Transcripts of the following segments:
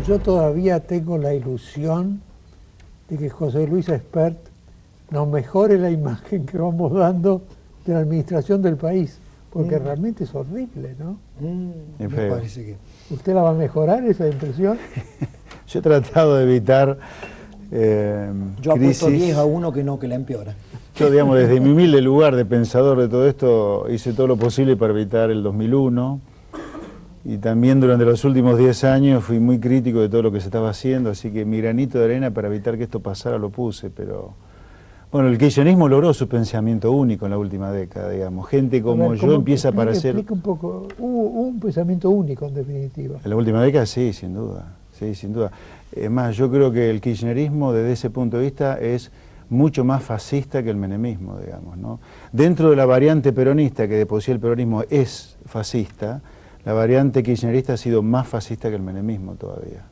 yo todavía tengo la ilusión de que José Luis Espert nos mejore la imagen que vamos dando de la administración del país, porque realmente es horrible, ¿no? Me parece que... ¿Usted la va a mejorar, esa impresión? Yo he tratado de evitar yo apuesto 10-1 que no, que la empeora. Yo, digamos, desde mi humilde lugar de pensador de todo esto, hice todo lo posible para evitar el 2001, y también durante los últimos 10 años fui muy crítico de todo lo que se estaba haciendo, así que mi granito de arena para evitar que esto pasara lo puse, pero... Bueno, el kirchnerismo logró su pensamiento único en la última década, digamos. Gente como yo empieza a aparecer... Explica un poco, hubo un pensamiento único en definitiva. En la última década sí, sin duda, sí, sin duda. Es más, yo creo que el kirchnerismo desde ese punto de vista es mucho más fascista que el menemismo, digamos, ¿no? Dentro de la variante peronista, que de por sí el peronismo es fascista, la variante kirchnerista ha sido más fascista que el menemismo todavía.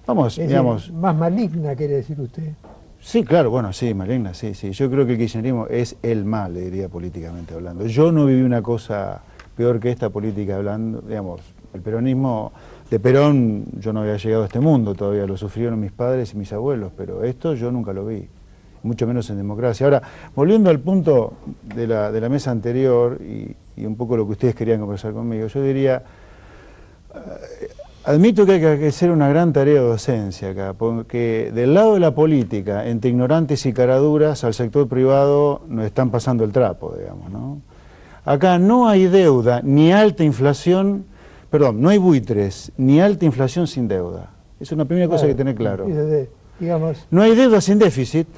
Vamos, es digamos... Decir, más maligna, quiere decir usted. Sí, claro, bueno, sí, maligna, sí, sí. Yo creo que el kirchnerismo es el mal, le diría, políticamente hablando. Yo no viví una cosa peor que esta política hablando, digamos, el peronismo, de Perón yo no había llegado a este mundo todavía, lo sufrieron mis padres y mis abuelos, pero esto yo nunca lo vi, mucho menos en democracia. Ahora, volviendo al punto de la mesa anterior y un poco lo que ustedes querían conversar conmigo, yo diría... Admito que hay que hacer una gran tarea de docencia acá, porque del lado de la política, entre ignorantes y caraduras, al sector privado nos están pasando el trapo, digamos, ¿no? Acá no hay deuda, ni alta inflación, perdón, no hay buitres, ni alta inflación sin deuda. Es una primera cosa que hay que tener claro. Digamos, no hay deuda sin déficit,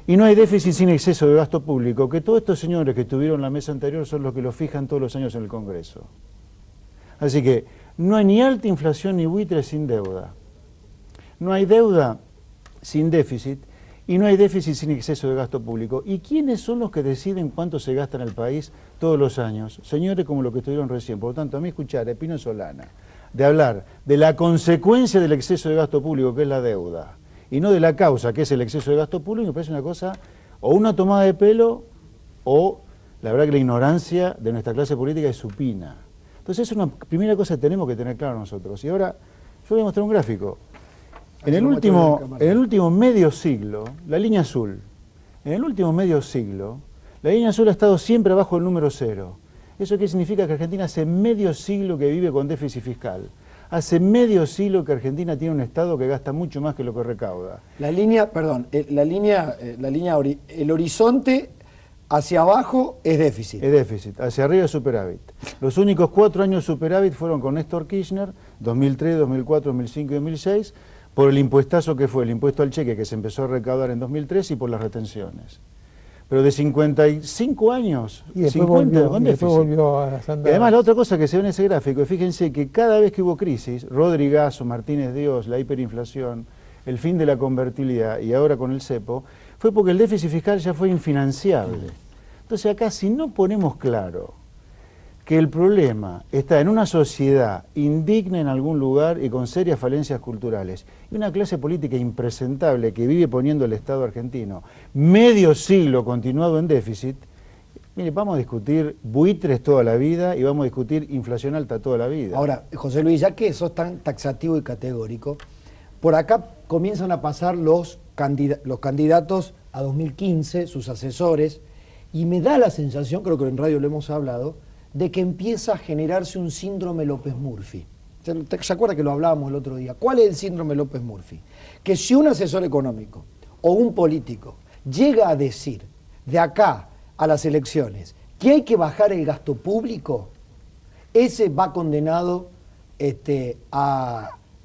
y no hay déficit sin exceso de gasto público, que todos estos señores que estuvieron en la mesa anterior son los que lo fijan todos los años en el Congreso. Así que no hay ni alta inflación ni buitres sin deuda. No hay deuda sin déficit y no hay déficit sin exceso de gasto público. ¿Y quiénes son los que deciden cuánto se gasta en el país todos los años? Señores como los que estuvieron recién. Por lo tanto, a mí escuchar a Espino Solana de hablar de la consecuencia del exceso de gasto público, que es la deuda, y no de la causa, que es el exceso de gasto público, me parece una cosa, o una tomada de pelo, o la verdad que la ignorancia de nuestra clase política es supina. Entonces es una primera cosa que tenemos que tener claro nosotros. Y ahora, yo voy a mostrar un gráfico. En el último medio siglo, la línea azul, en el último medio siglo, la línea azul ha estado siempre abajo del número 0. ¿Eso qué significa? Que Argentina hace medio siglo que vive con déficit fiscal. Hace medio siglo que Argentina tiene un Estado que gasta mucho más que lo que recauda. La línea, perdón, el horizonte... Hacia abajo es déficit. Es déficit, hacia arriba es superávit. Los únicos 4 años superávit fueron con Néstor Kirchner, 2003, 2004, 2005 y 2006, por el impuestazo que fue el impuesto al cheque que se empezó a recaudar en 2003 y por las retenciones. Pero de 55 años, y después 50 volvió, con y después déficit. Volvió a las y además la otra cosa que se ve en ese gráfico, fíjense que cada vez que hubo crisis, Rodrigazo, Martínez Dios, la hiperinflación, el fin de la convertibilidad y ahora con el cepo, fue porque el déficit fiscal ya fue infinanciable. Entonces acá si no ponemos claro que el problema está en una sociedad indigna en algún lugar y con serias falencias culturales, y una clase política impresentable que vive poniendo el Estado argentino medio siglo continuado en déficit, mire, vamos a discutir buitres toda la vida y vamos a discutir inflación alta toda la vida. Ahora, José Luis, ya que sos tan taxativo y categórico, por acá comienzan a pasar los candidatos a 2015, sus asesores, y me da la sensación, creo que en radio lo hemos hablado, de que empieza a generarse un síndrome López-Murphy. ¿Se acuerda que lo hablábamos el otro día? ¿Cuál es el síndrome López-Murphy? Que si un asesor económico o un político llega a decir de acá a las elecciones que hay que bajar el gasto público, ese va condenado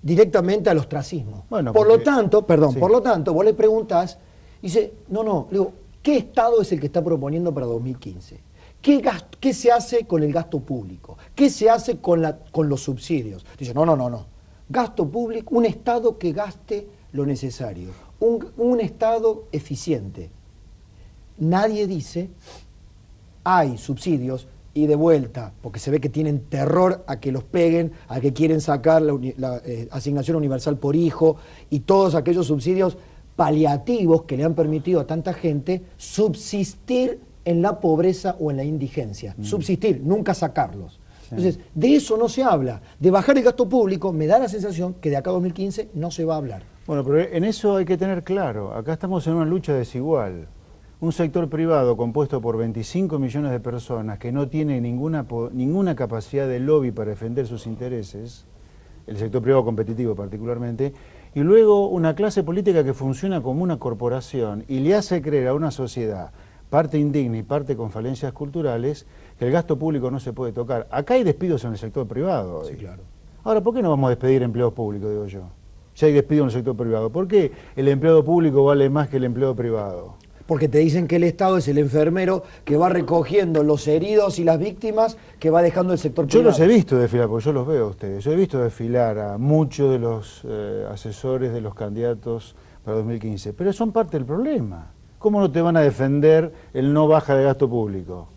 directamente al ostracimo. Bueno, por lo tanto, sí. por lo tanto, vos le preguntás, y dice, no, le digo, ¿qué Estado es el que está proponiendo para 2015? ¿Qué se hace con el gasto público? ¿Qué se hace con los subsidios? Dice, no. Gasto público, un Estado que gaste lo necesario, un Estado eficiente. Nadie dice, hay subsidios y de vuelta, porque se ve que tienen terror a que los peguen, a que quieren sacar la asignación universal por hijo y todos aquellos subsidios paliativos que le han permitido a tanta gente subsistir en la pobreza o en la indigencia. Subsistir, nunca sacarlos. Entonces, de eso no se habla. De bajar el gasto público, me da la sensación que de acá a 2015 no se va a hablar. Bueno, pero en eso hay que tener claro, acá estamos en una lucha desigual. Un sector privado compuesto por 25 millones de personas que no tiene ninguna capacidad de lobby para defender sus intereses, el sector privado competitivo particularmente, y luego una clase política que funciona como una corporación y le hace creer a una sociedad, parte indigna y parte con falencias culturales, que el gasto público no se puede tocar. Acá hay despidos en el sector privado hoy. Sí, claro. Ahora, ¿por qué no vamos a despedir empleados públicos, digo yo? Si hay despido en el sector privado, ¿por qué el empleado público vale más que el empleado privado? Porque te dicen que el Estado es el enfermero que va recogiendo los heridos y las víctimas que va dejando el sector privado. Yo los he visto desfilar, porque yo los veo a ustedes. Yo he visto desfilar a muchos de los asesores de los candidatos para 2015, pero son parte del problema. ¿Cómo no te van a defender el no baja de gasto público?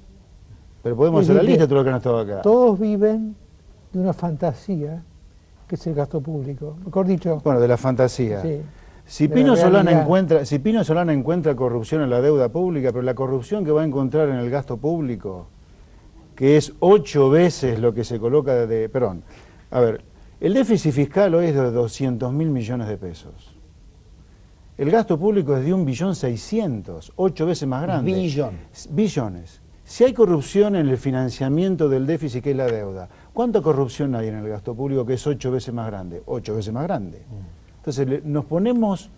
Pero podemos hacer la lista de todos los que han estado acá. Todos viven de una fantasía que es el gasto público. Mejor dicho... Bueno, de la fantasía. Sí. Si Pino Solana encuentra corrupción en la deuda pública, pero la corrupción que va a encontrar en el gasto público, que es 8 veces lo que se coloca de... Perdón, a ver, el déficit fiscal hoy es de 200.000 millones de pesos. El gasto público es de 1.600.000.000, 8 veces más grande. Billones. Si hay corrupción en el financiamiento del déficit, que es la deuda, ¿cuánta corrupción hay en el gasto público que es 8 veces más grande? 8 veces más grande. Entonces nos ponemos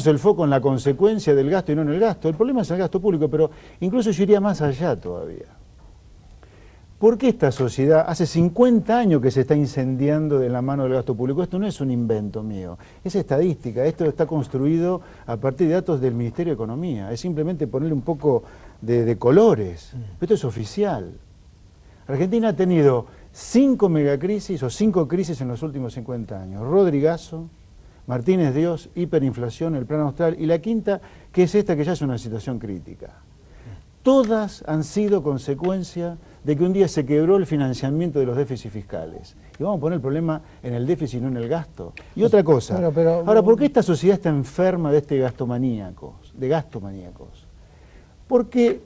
el foco en la consecuencia del gasto y no en el gasto. El problema es el gasto público, pero incluso yo iría más allá todavía. ¿Por qué esta sociedad hace 50 años que se está incendiando de la mano del gasto público? Esto no es un invento mío, es estadística, esto está construido a partir de datos del Ministerio de Economía, es simplemente ponerle un poco de colores, esto es oficial. Argentina ha tenido 5 megacrisis o 5 crisis en los últimos 50 años, Rodrigazo, Martínez Dios, hiperinflación, el Plan Austral, y la quinta, que es esta que ya es una situación crítica. Todas han sido consecuencia de que un día se quebró el financiamiento de los déficits fiscales. Y vamos a poner el problema en el déficit, no en el gasto. Y otra cosa, ahora, ¿por qué esta sociedad está enferma de gastos maníacos? Porque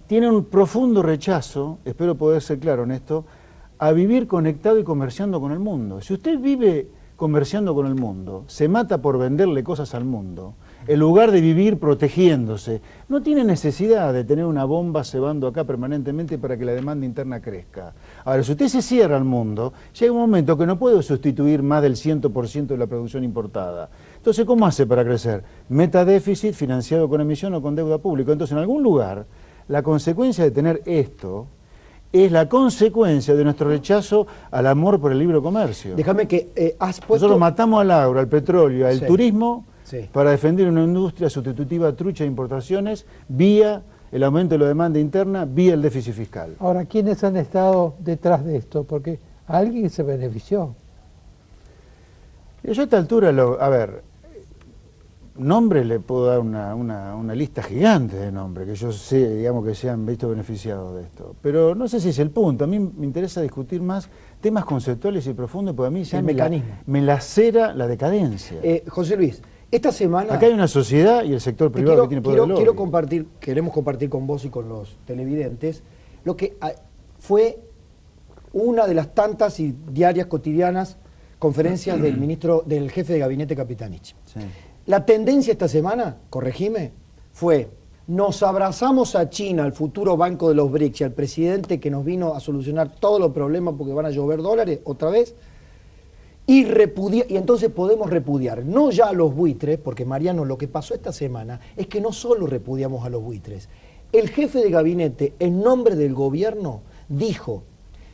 tiene un profundo rechazo, espero poder ser claro en esto, a vivir conectado y comerciando con el mundo. Si usted vive comerciando con el mundo, se mata por venderle cosas al mundo, en lugar de vivir protegiéndose, no tiene necesidad de tener una bomba cebando acá permanentemente para que la demanda interna crezca. Ahora, si usted se cierra al mundo, llega un momento que no puede sustituir más del 100% de la producción importada. Entonces, ¿cómo hace para crecer? Meta déficit financiado con emisión o con deuda pública. Entonces, en algún lugar, la consecuencia de tener esto es la consecuencia de nuestro rechazo al amor por el libre comercio. Déjame que has puesto... Nosotros matamos al agro, al petróleo, al turismo, sí, para defender una industria sustitutiva trucha de importaciones vía el aumento de la demanda interna, vía el déficit fiscal. Ahora, ¿quiénes han estado detrás de esto? Porque alguien se benefició. Yo a esta altura, a ver, nombres le puedo dar una lista gigante de nombres, que yo sé, digamos, que se han visto beneficiados de esto. Pero no sé si es el punto. A mí me interesa discutir más temas conceptuales y profundos, porque a mí ya me lacera la decadencia. José Luis, esta semana... Acá hay una sociedad y el sector privado que tiene poder de lobby. Queremos compartir con vos y con los televidentes lo que fue una de las tantas y diarias, cotidianas conferencias del jefe de gabinete Capitanich. Sí. La tendencia esta semana, corregime, fue: nos abrazamos a China, al futuro banco de los BRICS, y al presidente que nos vino a solucionar todos los problemas porque van a llover dólares otra vez, y entonces podemos repudiar, no ya a los buitres, porque Mariano, lo que pasó esta semana es que no solo repudiamos a los buitres, el jefe de gabinete, en nombre del gobierno, dijo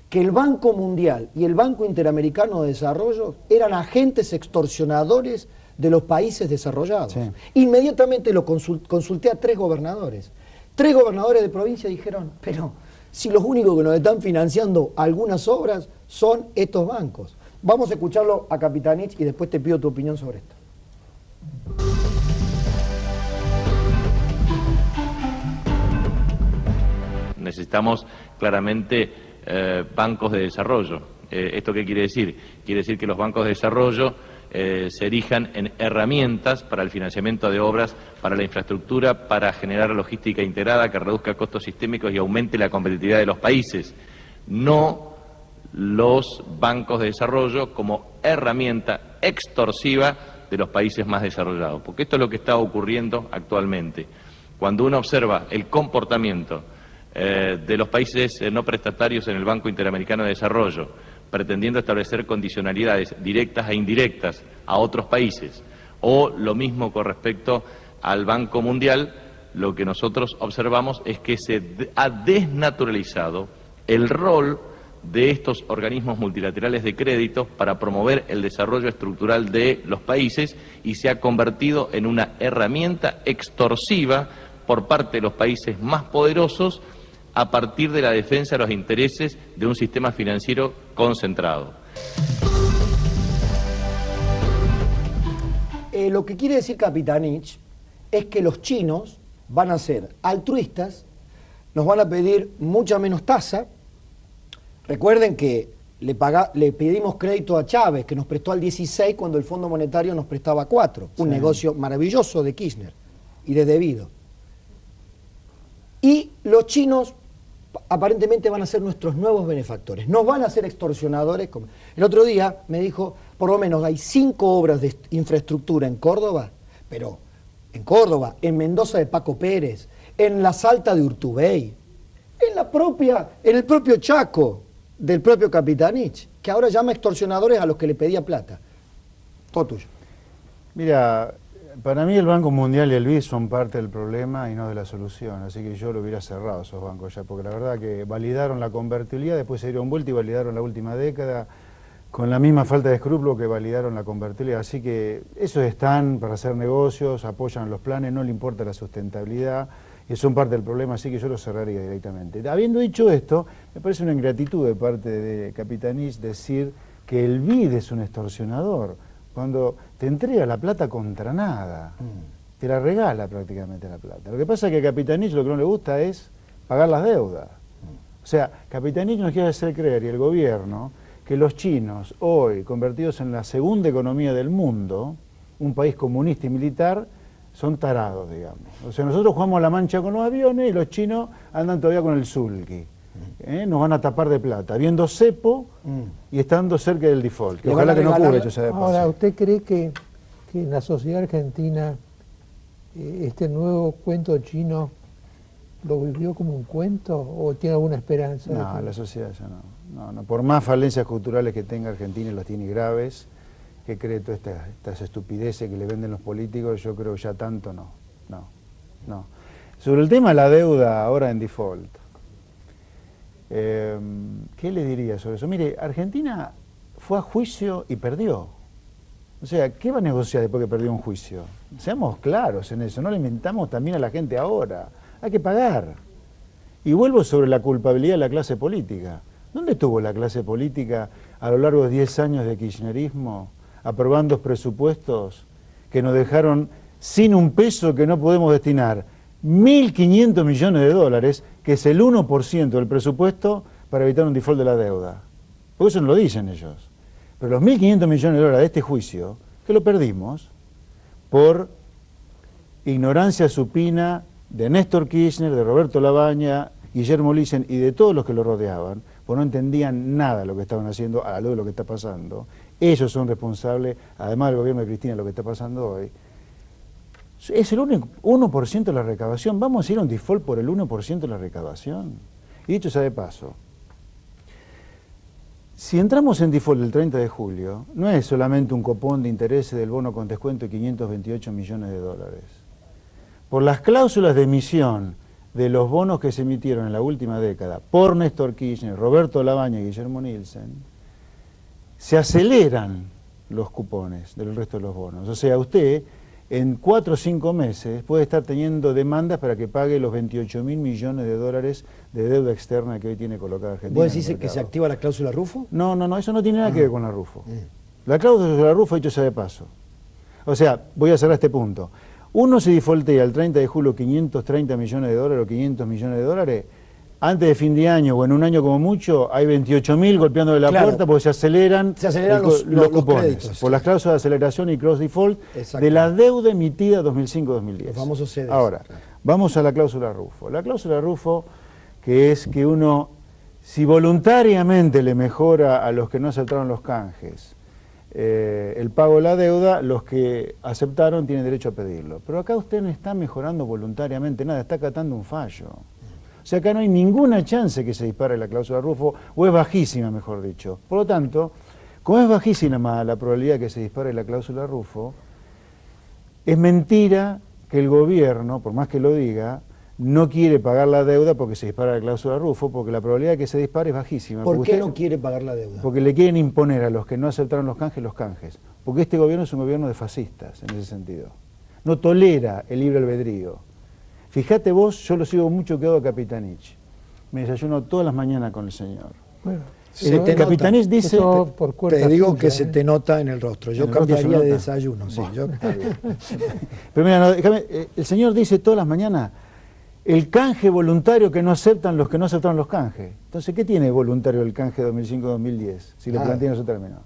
que el Banco Mundial y el Banco Interamericano de Desarrollo eran agentes extorsionadores de los países desarrollados. Sí. Inmediatamente lo consulté a 3 gobernadores. 3 gobernadores de provincia dijeron: pero si los únicos que nos están financiando algunas obras son estos bancos. Vamos a escucharlo a Capitanich y después te pido tu opinión sobre esto. Necesitamos claramente bancos de desarrollo. ¿Esto qué quiere decir? Quiere decir que los bancos de desarrollo se erijan en herramientas para el financiamiento de obras, para la infraestructura, para generar logística integrada que reduzca costos sistémicos y aumente la competitividad de los países. no los bancos de desarrollo como herramienta extorsiva de los países más desarrollados, porque esto es lo que está ocurriendo actualmente. Cuando uno observa el comportamiento de los países no prestatarios en el Banco Interamericano de Desarrollo, pretendiendo establecer condicionalidades directas e indirectas a otros países, o lo mismo con respecto al Banco Mundial, lo que nosotros observamos es que se ha desnaturalizado el rol de estos organismos multilaterales de crédito para promover el desarrollo estructural de los países y se ha convertido en una herramienta extorsiva por parte de los países más poderosos a partir de la defensa de los intereses de un sistema financiero concentrado. Lo que quiere decir Capitanich es que los chinos van a ser altruistas, nos van a pedir mucha menos tasa. Recuerden que le pedimos crédito a Chávez, que nos prestó al 16 cuando el Fondo Monetario nos prestaba 4. Un negocio maravilloso de Kirchner y de Debido. Y los chinos aparentemente van a ser nuestros nuevos benefactores. Nos van a ser extorsionadores. El otro día me dijo, por lo menos hay 5 obras de infraestructura en Córdoba, pero en Córdoba, en Mendoza de Paco Pérez, en La Salta de Urtubey, en el propio Chaco del propio Capitanich, que ahora llama extorsionadores a los que le pedía plata. Todo tuyo. Mira, para mí el Banco Mundial y el BID son parte del problema y no de la solución, así que yo lo hubiera cerrado esos bancos ya, porque la verdad que validaron la convertibilidad, después se dieron vuelta y validaron la última década con la misma falta de escrúpulo que validaron la convertibilidad, así que esos están para hacer negocios, apoyan los planes, no le importa la sustentabilidad, y son parte del problema, así que yo lo cerraría directamente. Habiendo dicho esto, me parece una ingratitud de parte de Capitanich decir que el BID es un extorsionador, cuando te entrega la plata contra nada, te la regala prácticamente la plata. Lo que pasa es que a Capitanich lo que no le gusta es pagar las deudas. O sea, Capitanich nos quiere hacer creer, y el gobierno, que los chinos, hoy convertidos en la segunda economía del mundo, un país comunista y militar, son tarados, digamos. O sea, nosotros jugamos a la mancha con los aviones y los chinos andan todavía con el sulky. Nos van a tapar de plata, viendo cepo y estando cerca del default. Que ojalá que no ocurra, hecho sea de paso. Ahora, ¿usted cree que en la sociedad argentina este nuevo cuento chino lo vivió como un cuento o tiene alguna esperanza? No, la sociedad ya no. Por más falencias culturales que tenga Argentina, y las tiene graves, que cree todas estas estupideces que le venden los políticos, yo creo ya tanto no. Sobre el tema de la deuda ahora en default, ¿qué le diría sobre eso? Mire, Argentina fue a juicio y perdió. O sea, ¿qué va a negociar después que perdió un juicio? Seamos claros en eso, no le inventamos también a la gente ahora. Hay que pagar. Y vuelvo sobre la culpabilidad de la clase política. ¿Dónde estuvo la clase política a lo largo de 10 años de kirchnerismo aprobando presupuestos que nos dejaron sin un peso que no podemos destinar? 1.500 millones de dólares, que es el 1% del presupuesto para evitar un default de la deuda. Porque eso no lo dicen ellos. Pero los 1.500 millones de dólares de este juicio, que lo perdimos por ignorancia supina de Néstor Kirchner, de Roberto Labaña, Guillermo Lisen y de todos los que lo rodeaban, porque no entendían nada de lo que estaban haciendo a la luz de lo que está pasando. Ellos son responsables, además del gobierno de Cristina, de lo que está pasando hoy. Es el 1% de la recaudación. ¿Vamos a ir a un default por el 1% de la recaudación? Y dicho sea de paso, si entramos en default el 30 de julio, no es solamente un copón de intereses del bono con descuento de 528 millones de dólares. Por las cláusulas de emisión de los bonos que se emitieron en la última década por Néstor Kirchner, Roberto Labaña y Guillermo Nielsen, se aceleran los cupones del resto de los bonos. O sea, usted en 4 o 5 meses puede estar teniendo demandas para que pague los 28.000 millones de dólares de deuda externa que hoy tiene colocada Argentina. ¿Vos decís que se activa la cláusula Rufo? No, eso no tiene nada que ver con la Rufo. La cláusula Rufo, dicho sea de paso. O sea, voy a cerrar este punto. Uno se defaultea el 30 de julio 530 millones de dólares o 500 millones de dólares, antes de fin de año o en un año como mucho, hay 28.000 golpeando de la puerta porque se aceleran los cupones. Créditos. Por las cláusulas de aceleración y cross default de la deuda emitida 2005-2010. Los famosos CDs. Ahora, vamos a la cláusula Rufo. La cláusula Rufo, que es que uno Si voluntariamente le mejora a los que no aceptaron los canjes el pago de la deuda, los que aceptaron tienen derecho a pedirlo. Pero acá usted no está mejorando voluntariamente nada, está acatando un fallo. O sea, acá no hay ninguna chance que se dispare la cláusula Rufo, o es bajísima, mejor dicho. Por lo tanto, como es bajísima la probabilidad que se dispare la cláusula Rufo, es mentira que el gobierno, por más que lo diga, no quiere pagar la deuda porque se dispara la cláusula Rufo, porque la probabilidad de que se dispare es bajísima. ¿Por qué no quiere pagar la deuda? Porque le quieren imponer a los que no aceptaron los canjes. Porque este gobierno es un gobierno de fascistas, en ese sentido. No tolera el libre albedrío. Fíjate vos, yo lo sigo mucho quedado a Capitanich. Me desayuno todas las mañanas con el señor. Bueno, Capitanich dice... Te digo que se te nota en el rostro. Yo cambiaría de desayuno. Sí, yo, está bien. Pero mira, no, déjame, el señor dice todas las mañanas el canje voluntario que no aceptan los que no aceptaron los canjes. Entonces, ¿qué tiene voluntario el canje 2005-2010? Si lo plantea en su término.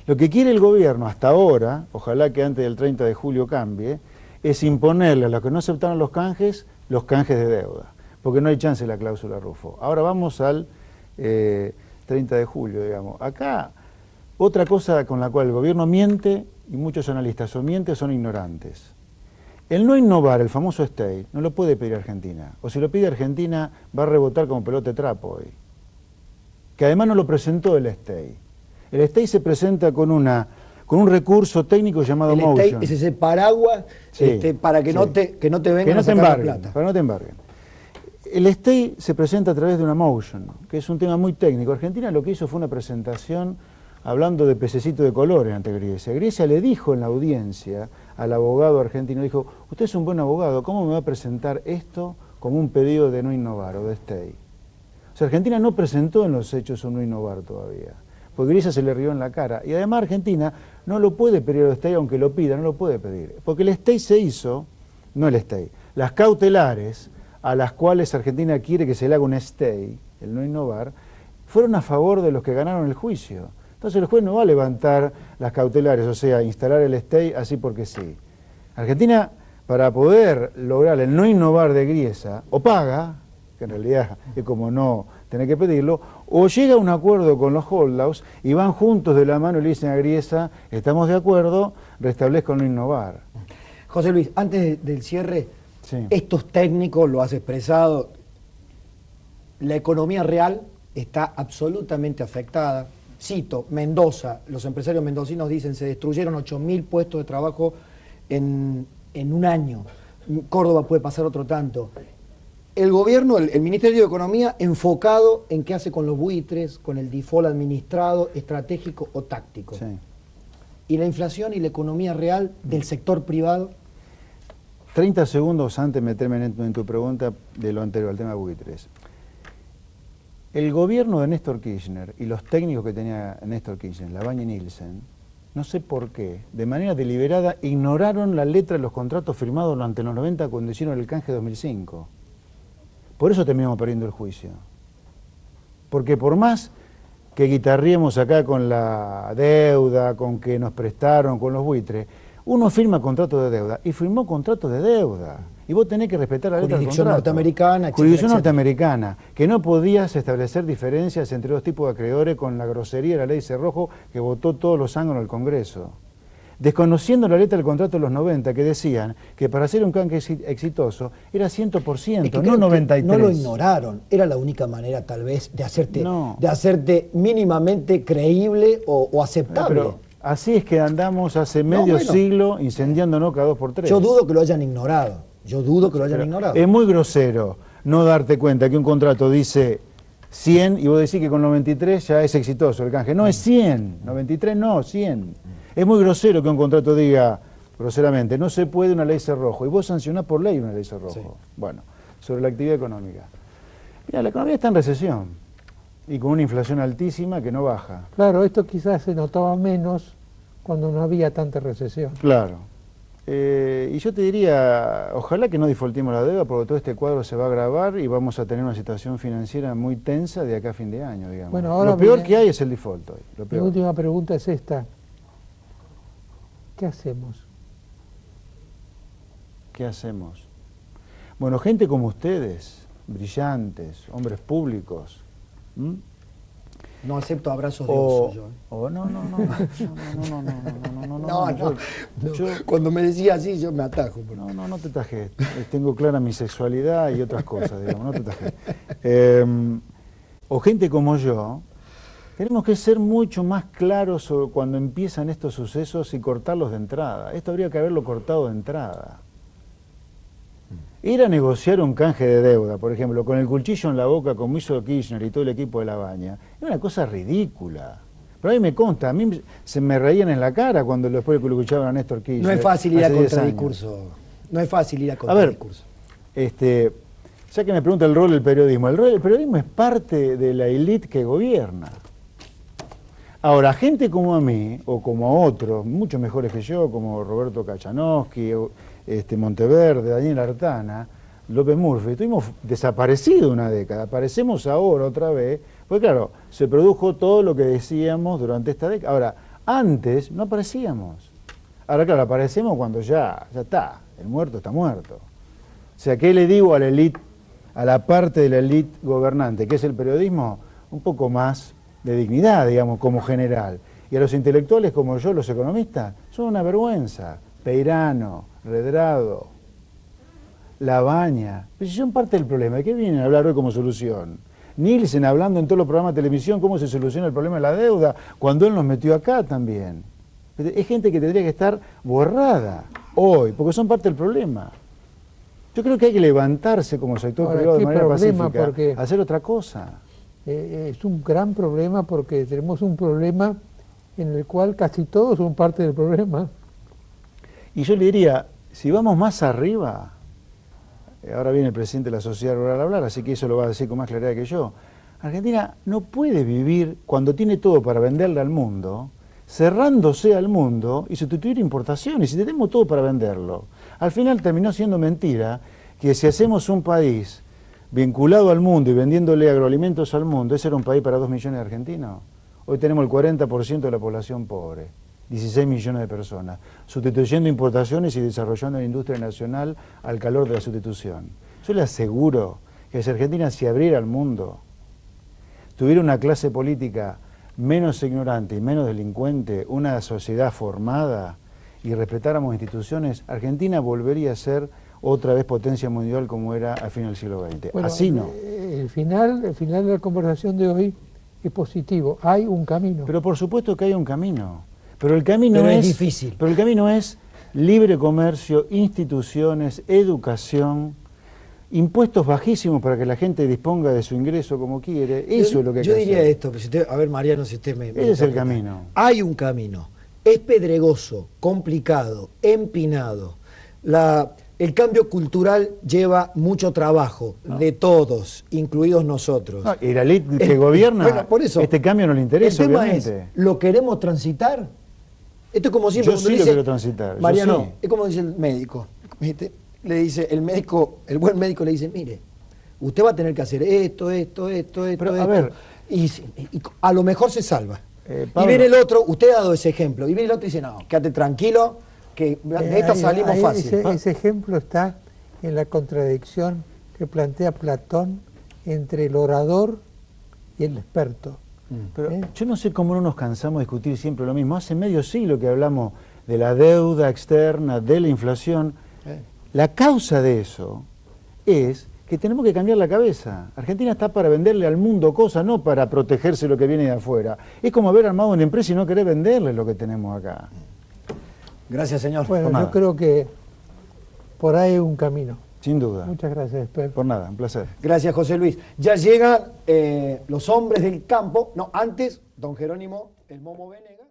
Lo que quiere el gobierno hasta ahora, ojalá que antes del 30 de julio cambie, es imponerle a los que no aceptaron los canjes de deuda. Porque no hay chance de la cláusula Rufo. Ahora vamos al 30 de julio, digamos. Acá, otra cosa con la cual el gobierno miente, y muchos analistas o mienten o son ignorantes. El no innovar, el famoso STEI, no lo puede pedir Argentina. O si lo pide Argentina, va a rebotar como pelota de trapo hoy. Que además no lo presentó el STEI. El STEI se presenta con un recurso técnico llamado el Motion. STEI es ese paraguas para que, no te vengan a sacar la plata. Para que no te embarguen. El STEI se presenta a través de una Motion, que es un tema muy técnico. Argentina lo que hizo fue una presentación hablando de pececito de colores ante Griesa. Griesa le dijo en la audiencia al abogado argentino, dijo, usted es un buen abogado, ¿cómo me va a presentar esto como un pedido de no innovar o de STEI? O sea, Argentina no presentó en los hechos un no innovar todavía, porque Griesa se le rió en la cara. Y además Argentina no lo puede pedir el STEI, aunque lo pida, no lo puede pedir. Porque el STEI se hizo, no el STEI, las cautelares a las cuales Argentina quiere que se le haga un STEI, el no innovar, fueron a favor de los que ganaron el juicio. Entonces el juez no va a levantar las cautelares, o sea, instalar el STEI así porque sí. Argentina, para poder lograr el no innovar de Griesa, o paga, que en realidad es como no tener que pedirlo, o llega a un acuerdo con los holdouts y van juntos de la mano y le dicen a Griesa, estamos de acuerdo, restablezco el no innovar. José Luis, antes del cierre, sí. Estos técnicos, lo has expresado, la economía real está absolutamente afectada. Cito, Mendoza, los empresarios mendocinos dicen se destruyeron 8.000 puestos de trabajo en un año. Córdoba puede pasar otro tanto. El gobierno, el Ministerio de Economía, enfocado en qué hace con los buitres, con el default administrado, estratégico o táctico. Sí. Y la inflación y la economía real del sector privado. 30 segundos antes de meterme en tu pregunta de lo anterior, al tema de buitres. El gobierno de Néstor Kirchner y los técnicos que tenía Néstor Kirchner, Labaña y Nielsen, no sé por qué, de manera deliberada ignoraron la letra de los contratos firmados durante los 90 cuando hicieron el canje 2005. Por eso terminamos perdiendo el juicio. Porque por más que guitarriemos acá con la deuda, con que nos prestaron, con los buitres, uno firma contrato de deuda y firmó contrato de deuda. Y vos tenés que respetar la letra del contrato. Norteamericana, Jurisdicción norteamericana, que no podías establecer diferencias entre dos tipos de acreedores con la grosería de la ley Cerrojo que votó todos los ángulos del Congreso. Desconociendo la letra del contrato de los 90 que decían que para hacer un canje exitoso era 100%, es que no 93%. No lo ignoraron, era la única manera tal vez de hacerte mínimamente creíble o aceptable. Pero así es que andamos hace medio siglo incendiándonos cada 2 por 3. Yo dudo que lo hayan ignorado. Es muy grosero no darte cuenta que un contrato dice 100 y vos decís que con 93 ya es exitoso el canje. No, es 100, 93 no, 100. Es muy grosero que un contrato diga, groseramente, no se puede una ley Cerrojo, y vos sancionás por ley una ley Cerrojo. Sí. Bueno, sobre la actividad económica. Mira, la economía está en recesión y con una inflación altísima que no baja. Claro, esto quizás se notaba menos cuando no había tanta recesión. Claro. Y yo te diría, ojalá que no defaultemos la deuda, porque todo este cuadro se va a agravar y vamos a tener una situación financiera muy tensa de acá a fin de año, digamos. Bueno, ahora lo peor que hay es el default hoy. Mi última pregunta es esta. ¿Qué hacemos? ¿Qué hacemos? Bueno, gente como ustedes, brillantes, hombres públicos, ¿Mm? No acepto abrazos de oso yo. Yo, Cuando me decía así, yo me atajo. no te tajes. Tengo clara mi sexualidad y otras cosas, digamos, no te tajes. O gente como yo, tenemos que ser mucho más claros sobre cuando empiezan estos sucesos y cortarlos de entrada. Esto habría que haberlo cortado de entrada. Ir a negociar un canje de deuda, por ejemplo, con el cuchillo en la boca como hizo Kirchner y todo el equipo de La Baña, es una cosa ridícula. Pero a mí me consta, a mí se me reían en la cara cuando después que lo escuchaban a Néstor Kirchner. No es fácil ir a contradiscurso. No es fácil ir a contradiscurso. Ya que me pregunta el rol del periodismo, el rol del periodismo es parte de la élite que gobierna. Ahora, gente como a mí, o como a otros, mucho mejores que yo, como Roberto Kachanowski, Monteverde, Daniel Artana, López Murphy, estuvimos desaparecidos una década, aparecemos ahora otra vez, porque claro, se produjo todo lo que decíamos durante esta década. Ahora, antes no aparecíamos. Ahora, claro, aparecemos cuando ya está, el muerto está muerto. O sea, ¿qué le digo a la élite, a la parte de la élite gobernante, que es el periodismo? Un poco más de dignidad, digamos, como general. Y a los intelectuales como yo, los economistas, son una vergüenza. Peirano, Redrado, La Baña. Pero si son parte del problema, ¿de qué vienen a hablar hoy como solución? Nielsen hablando en todos los programas de televisión cómo se soluciona el problema de la deuda, cuando él nos metió acá también. Es gente que tendría que estar borrada hoy, porque son parte del problema. Yo creo que hay que levantarse como sector privado de manera pacífica, hacer otra cosa. Es un gran problema porque tenemos un problema en el cual casi todos son parte del problema. Y yo le diría, si vamos más arriba, ahora viene el presidente de la Sociedad Rural a hablar, así que eso lo va a decir con más claridad que yo, Argentina no puede vivir cuando tiene todo para venderle al mundo, cerrándose al mundo y sustituir importaciones, y tenemos todo para venderlo. Al final terminó siendo mentira que si hacemos un país vinculado al mundo y vendiéndole agroalimentos al mundo, ese era un país para 2 millones de argentinos. Hoy tenemos el 40% de la población pobre, 16 millones de personas, sustituyendo importaciones y desarrollando la industria nacional al calor de la sustitución. Yo le aseguro que si Argentina se abriera al mundo, tuviera una clase política menos ignorante y menos delincuente, una sociedad formada y respetáramos instituciones, Argentina volvería a ser otra vez potencia mundial como era al final del siglo XX. Bueno, así no. El final de la conversación de hoy es positivo. Hay un camino. Pero por supuesto que hay un camino. Pero el camino es difícil. Pero el camino es libre comercio, instituciones, educación, impuestos bajísimos para que la gente disponga de su ingreso como quiere. Eso es lo que hay que hacer. Yo diría esto, pero si usted, a ver, Mariano, si usted me... Ese es el camino. Hay un camino. Es pedregoso, complicado, empinado. El cambio cultural lleva mucho trabajo de todos, incluidos nosotros. No, y la élite que gobierna, bueno, por eso, este cambio no le interesa, el tema obviamente. Es, ¿lo queremos transitar? Esto es como siempre. Yo sí lo quiero transitar. Mariano, sí. es como dice el médico. ¿Viste? Le dice, el buen médico le dice, mire, usted va a tener que hacer esto. Pero, esto. A ver, y a lo mejor se salva. Pablo, y viene el otro, usted ha dado ese ejemplo, y viene el otro y dice, no, quédate tranquilo, que de esta salimos fácil. Ese ejemplo está en la contradicción que plantea Platón entre el orador y el experto. Pero yo no sé cómo no nos cansamos de discutir siempre lo mismo. Hace medio siglo que hablamos de la deuda externa, de la inflación. La causa de eso es que tenemos que cambiar la cabeza. Argentina está para venderle al mundo cosas, no para protegerse lo que viene de afuera. Es como haber armado una empresa y no querer venderle lo que tenemos acá. Gracias, señor. Bueno, yo creo que por ahí hay un camino. Sin duda. Muchas gracias, Esper. Por nada, un placer. Gracias, José Luis. Ya llegan los hombres del campo. No, antes, don Jerónimo, el Momo Venegas.